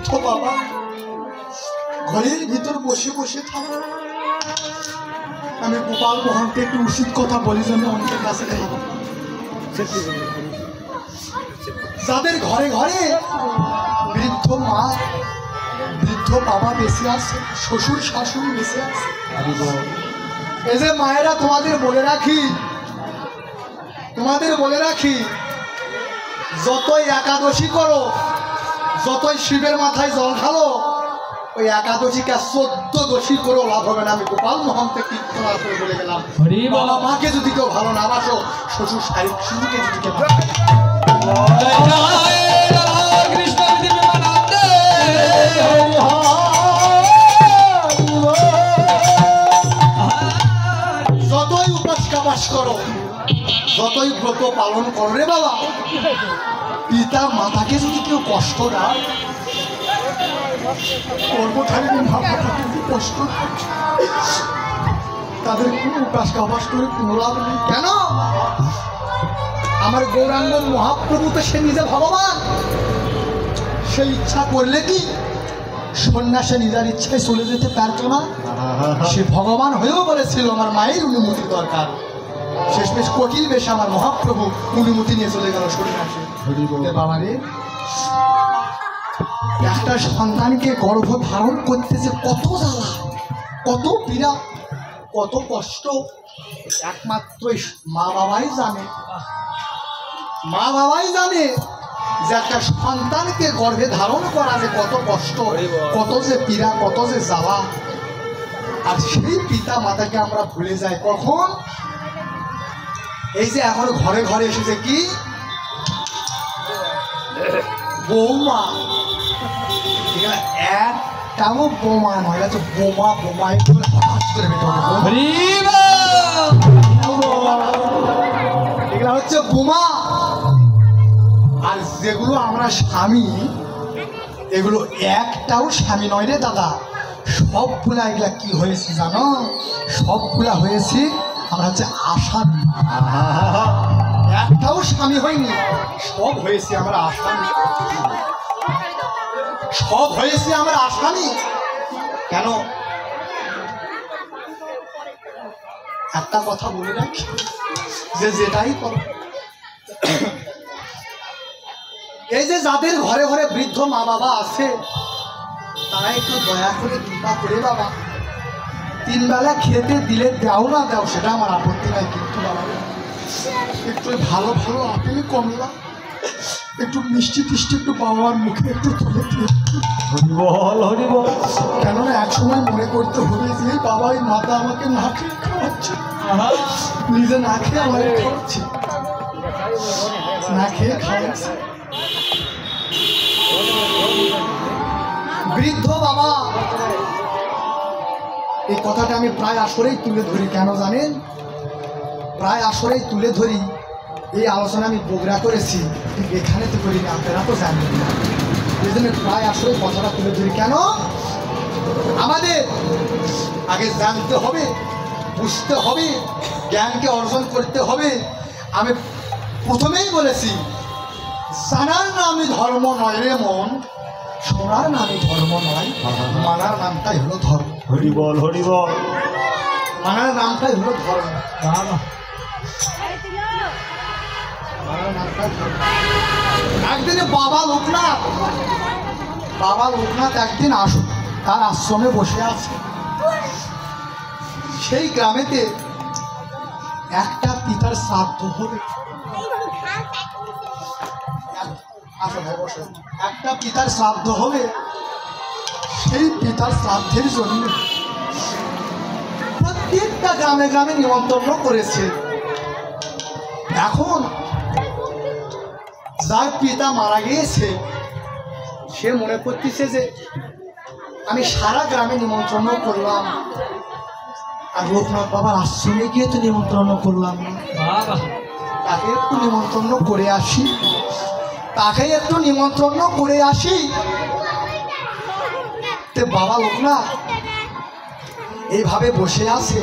বৃদ্ধ বাবা ঘরের ভিতর বসে বসে থাকে। আমি গোপাল মোহনকে একটু উচিত কথা বলি জন্য অনেকের কাছে খাবো। যাদের ঘরে ঘরে বৃদ্ধ মা বৃদ্ধ বাবা বেঁচে আছে, শ্বশুর শাশুড়ি বেঁচে আছে, এই যে মায়েরা তোমাদের বলে রাখি যতই একাদশী করো, যতই শিবের মাথায় জল ঢালো, ওই একাদশীকে 14 করো লাভ হবে না। আমি গোপাল মোহনকে কীর্তন করে বলে গেলাম, বাবা মাকে যদি কেউ ভালো না বাসো, শ্বশুর শাশুড়িকে যদি কেউ যতই উপাস কাবাস করো, যতই ব্রত পালন করো রে বাবা, পিতা মাতাকে যদি কেউ কষ্ট দেয়, কর্মধারিণী মাতাকে কষ্ট তাদের কোনো উপাস কাবাস করে কোনো লাভ নেই। কেন? আমার গৌরাঙ্গ মহাপ্রভু তো সে নিজে ভগবান, সে ইচ্ছা করলে কি সন্ন্যাসে নিজের ইচ্ছায় চলে যেতে পারতো না? সে ভগবান হয়েও বলেছিল আমার মায়ের অনুমতি দরকার। শেষমেশ কোটির বেশে আমার মহাপ্রভু অনুমতি নিয়ে চলে গেল সন্ন্যাসে। বাবা রে, একটা সন্তানকে গর্ভ ধারণ করতে যে কত জ্বালা, কত পীড়া, কত কষ্ট, একমাত্র মা বাবাই জানে। মা বাবাই জানে যে একটা সন্তানকে গর্ভে ধারণ করা যে কত কষ্ট, কত যে পীড়া, কত যে জ্বালা। আর সেই পিতা মাতাকে আমরা ভুলে যাই কখন? এই যে এখন ঘরে ঘরে এসেছে কি বৌমা, একটাও বোমা নয়, এটা বোমা বোমায় এগুলা হচ্ছে বোমা। আর যেগুলো আমরা স্বামী, এগুলো একটাও স্বামী নয় রে দাদা। সবগুলা এগুলা কি হয়েছে জানো? সবগুলা হয়েছে আমরা হচ্ছে আসামি। একটাও স্বামী হয়নি, সব হয়েছে আমরা আসামি। সব হয়েছে আমরা আসামি। কেন? একটা কথা বলে রাখি, যে যেটাই করো, এই যে যাদের ঘরে ঘরে বৃদ্ধ মা বাবা আছে, তারা একটু দয়া করে কৃপা করে বাবা 3 বেলা খেতে দিলে দাও না দাও সেটা আমার আপত্তি নাই, কিন্তু বাবা একটু ভালো ভালো আপেল কমলা, একটু মিষ্টি টিষ্টি একটু বাবার মুখে একটু তুলে দিয়ে কেননা এক সময় মনে করতে হবে যে বাবাই মাতা আমাকে না খেয়ে খাওয়াচ্ছে, নিজে না খেয়ে আমাকে খাওয়াচ্ছে, না খেয়ে খাওয়াচ্ছে। বৃদ্ধ বাবা, এই কথাটা আমি প্রায় আসরেই তুলে ধরি। কেন জানেন? প্রায় আসরেই তুলে ধরি। এই আলোচনা আমি বগুড়া করেছি, ঠিক এখানে তো করি না, আপনারা তো জানেন না। এই জন্য প্রায় আসরে কথাটা তুলে ধরি। কেন? আমাদের আগে জানতে হবে, বুঝতে হবে, জ্ঞানকে অর্জন করতে হবে। আমি প্রথমেই বলেছি, জানার নামই ধর্ম নয় রে মন, শোনার নামই ধর্ম নয়, মানার নামটাই হলো ধর্ম। হরি বল, হরি বল। মানার নামটাই হলো ধর্ম। একদিনে বাবা লোকনাথ একদিন আসুন, তার আশ্রমে বসে আছে। সেই গ্রামেতে একটা পিতার শ্রাদ্ধ হবে। একটা পিতার শ্রাদ্ধ হবে। সেই পিতার শ্রাদ্ধের জন্য প্রত্যেকটা গ্রামে গ্রামে নিমন্ত্রণ করেছে। এখন যার পিতা মারা গিয়েছে সে মনে করতেছে যে আমি সারা গ্রামে নিমন্ত্রণ করলাম, আর লোকনাথ বাবার আশ্রমে গিয়ে তো নিমন্ত্রণ করলাম না, তাকে একটু নিমন্ত্রণ করে আসি, তাকে একটু নিমন্ত্রণ করে আসি। তে বাবা লোকনাথ এইভাবে বসে আছে,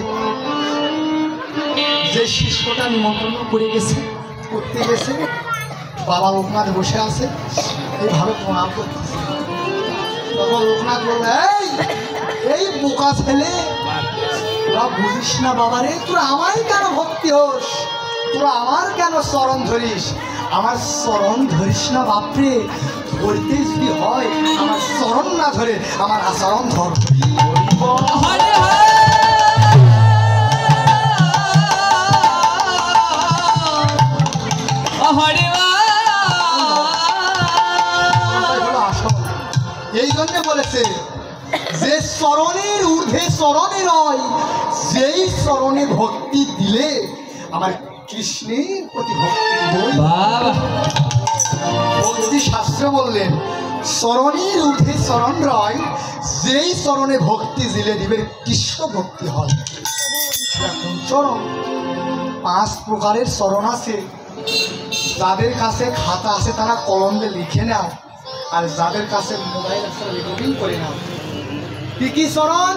যে শিষ্যটা নিমন্ত্রণ করতে গেছে, বাবা লোকনাথ বসে আছে, এইভাবে প্রণাম করতেছে। তখন লোকনাথ বলল, এই বোকা ছেলে, তোরা বুঝিস না বাবারে, তোরা আমায় কেন ভক্তি হোস, তোরা আমার কেন চরণ ধরিস? আমার চরণ ধরিস না বাপরে, ধরতে যদি হয় আমার চরণ না ধরে আমার আচরণ ধর। এই জন্য বলেছে যে চরণের ঊর্ধ্বে চরণে নয়, যেই চরণে ভক্তি দিলে আমার কৃষ্ণের প্রতি ভক্তি শাস্ত্র বললেন চরণের ঊর্ধ্বে চরণ রয়, যেই চরণে ভক্তি দিলে দিবে কৃষ্ণ ভক্তি হয়। চরণ 5 প্রকারের চরণ আছে। যাদের কাছে খাতা আছে তারা কলম দিয়ে লিখে নাও, আর যাদের কাছে মোবাইল আছে রেকর্ডিং করে নাও। কি কি চরণ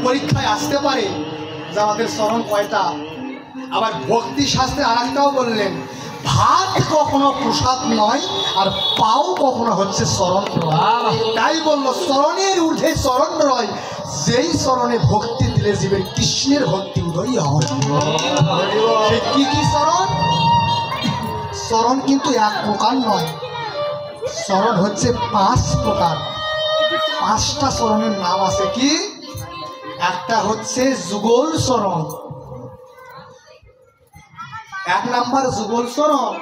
পরীক্ষায় আসতে পারে যে আমাদের চরণ কয়টা? আবার ভক্তি শাস্ত্রে আর একটাও বললেন, ভাত কখনো প্রসাদ নয় আর পাও কখনো হচ্ছে চরণ। তাই বলল চরণের ঊর্ধ্বে চরণ রয়, যেই চরণে ভক্তি দিলে জীবের কৃষ্ণের ভক্তি উদয় হয়। কি কি চরণ? চরণ কিন্তু 1 প্রকার নয়, চরণ হচ্ছে 5 প্রকার। 5টা চরণের নাম আছে। কি? একটা হচ্ছে যুগল চরণ, 1 নম্বর যুগল চরণ,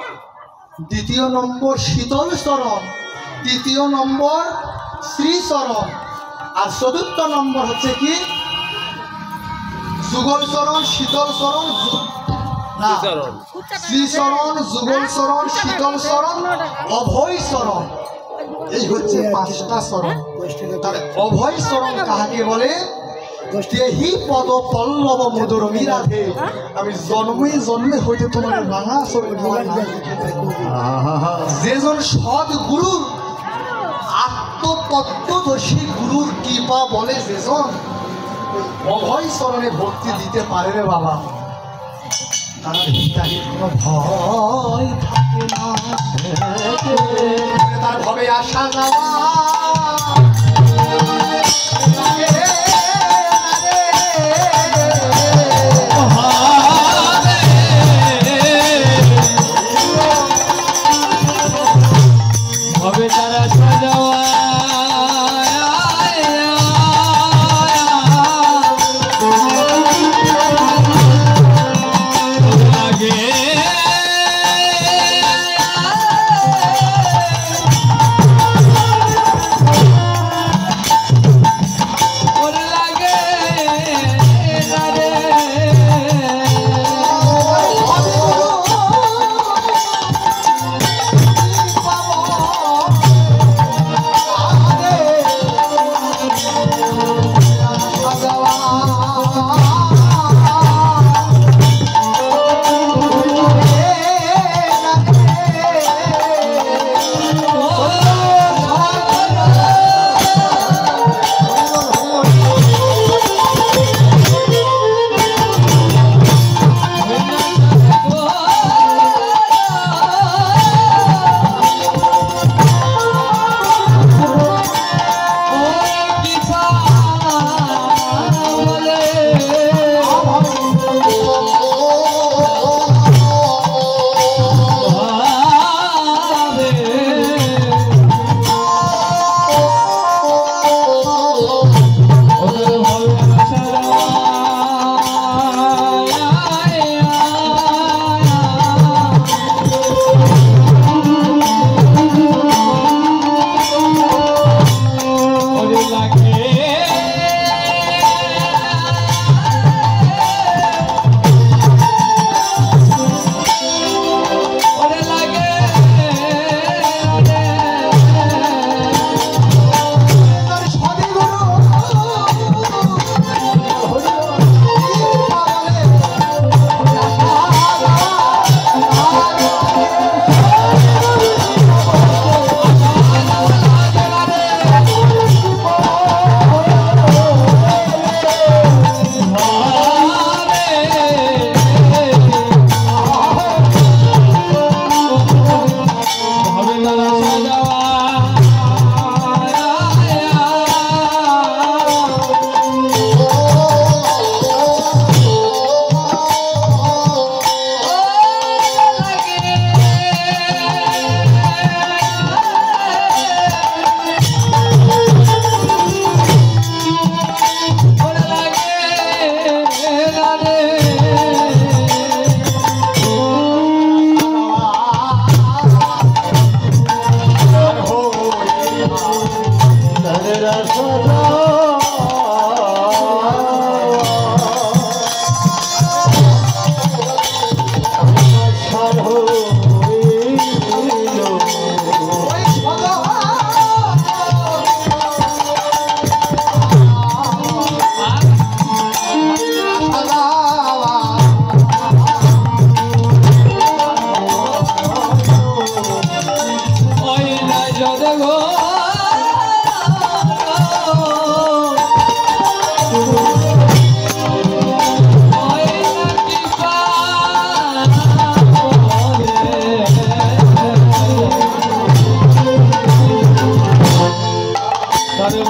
2য় নম্বর শীতল চরণ, 3য় নম্বর শ্রীচরণ, আর 4র্থ নম্বর হচ্ছে কি যুগল চরণ, শীতল চরণ, শ্রীচরণ, যুগল চরণ, শীতল চরণ, অভয় চরণ। এই হচ্ছে 5টা চরণ। তাহলে অভয় চরণ কাহাকে বলে? দেহি পদ পল্লব মধুর মিরাধে, আমি জন্মে জন্মে হইতে তোমার রাঙা চরণ। যেজন সৎ গুরুর আত্মতত্ত্বদর্শী গুরুর কৃপা বলে, যেজন অভয় চরণে ভক্তি দিতে পারে রে বাবা, তার ভিতরে কোনো ভয় থাকে না, তার ভবে আসা যাওয়া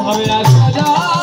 ভাবে আসা যায়